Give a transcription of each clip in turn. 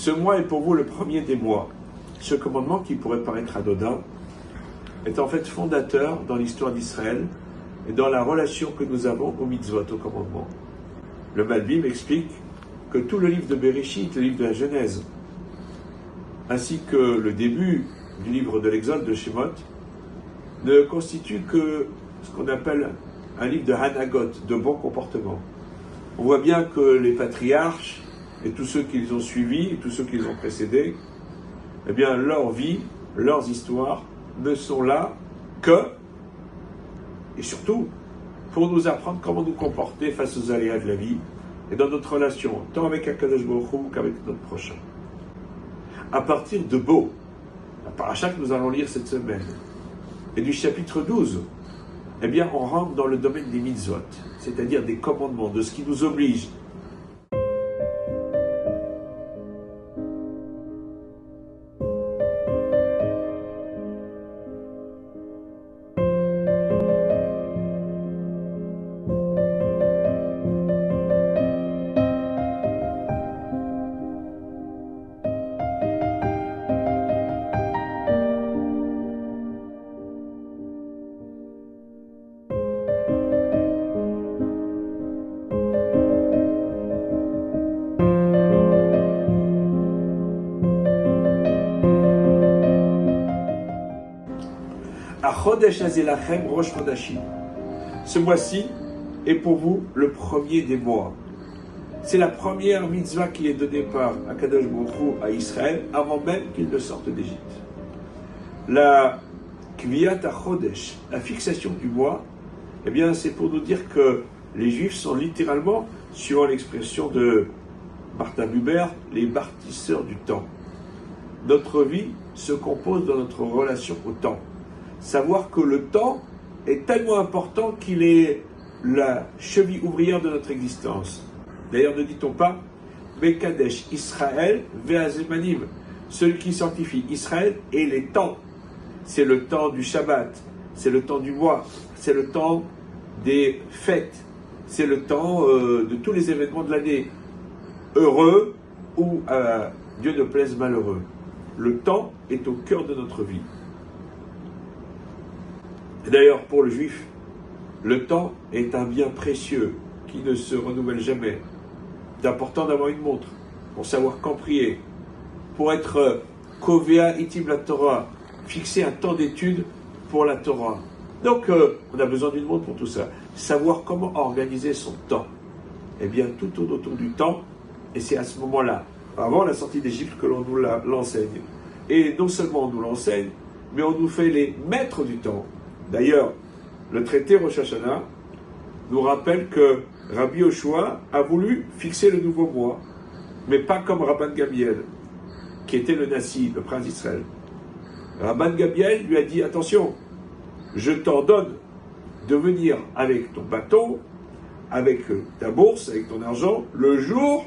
Ce mois est pour vous le premier des mois. Ce commandement, qui pourrait paraître anodin, est en fait fondateur dans l'histoire d'Israël et dans la relation que nous avons au mitzvot, au commandement. Le Malbim explique que tout le livre de Bereshit, le livre de la Genèse, ainsi que le début du livre de l'Exode de Shemot, ne constitue que ce qu'on appelle un livre de Hanagot, de bon comportement. On voit bien que les patriarches et tous ceux qui les ont suivis, et tous ceux qui les ont précédés, eh bien leur vie, leurs histoires ne sont là que, et surtout, pour nous apprendre comment nous comporter face aux aléas de la vie et dans notre relation, tant avec Akadosh Baruch Hu qu'avec notre prochain. À partir de Bo, la paracha que nous allons lire cette semaine, et du chapitre 12, eh bien on rentre dans le domaine des mitzvot, c'est-à-dire des commandements, de ce qui nous oblige. Ce mois-ci est pour vous le premier des mois. C'est la première mitzvah qui est donnée par Akadosh Baruch Hu à Israël avant même qu'il ne sorte d'Égypte. La Kviyat HaChodesh, la fixation du mois, eh bien c'est pour nous dire que les Juifs sont littéralement, suivant l'expression de Martin Buber, les bâtisseurs du temps. Notre vie se compose dans notre relation au temps. Savoir que le temps est tellement important qu'il est la cheville ouvrière de notre existence. D'ailleurs, ne dit-on pas Mekadesh Israël ve'azemanim, celui qui sanctifie Israël et les temps. C'est le temps du Shabbat, c'est le temps du mois, c'est le temps des fêtes, c'est le temps de tous les événements de l'année, heureux ou Dieu ne plaise malheureux. Le temps est au cœur de notre vie. D'ailleurs, pour le juif, le temps est un bien précieux qui ne se renouvelle jamais. C'est important d'avoir une montre pour savoir quand prier, pour être Kovea Itim la Torah, fixer un temps d'étude pour la Torah. Donc, on a besoin d'une montre pour tout ça. Savoir comment organiser son temps. Eh bien, tout tourne autour du temps, et c'est à ce moment-là, avant la sortie d'Égypte, que l'on nous l'enseigne. Et non seulement on nous l'enseigne, mais on nous fait les maîtres du temps. D'ailleurs, le traité Rosh Hashanah nous rappelle que Rabbi Yoshua a voulu fixer le nouveau mois, mais pas comme Rabban Gamliel, qui était le Nassi, le prince d'Israël. Rabban Gamliel lui a dit, attention, je t'ordonne de venir avec ton bâton, avec ta bourse, avec ton argent, le jour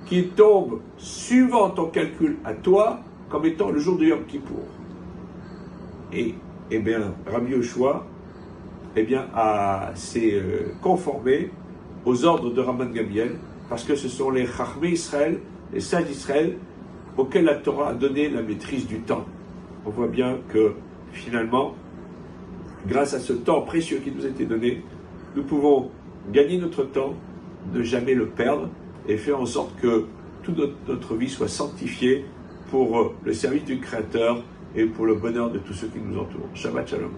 qui tombe suivant ton calcul à toi, comme étant le jour de Yom Kippour. Et eh bien, Rabbi Yoshua s'est conformé aux ordres de Rabban Gamliel, parce que ce sont les Chachmei Israël, les sages d'Israël, auxquels la Torah a donné la maîtrise du temps. On voit bien que, finalement, grâce à ce temps précieux qui nous a été donné, nous pouvons gagner notre temps, ne jamais le perdre, et faire en sorte que toute notre vie soit sanctifiée pour le service du Créateur, et pour le bonheur de tous ceux qui nous entourent. Shabbat Shalom.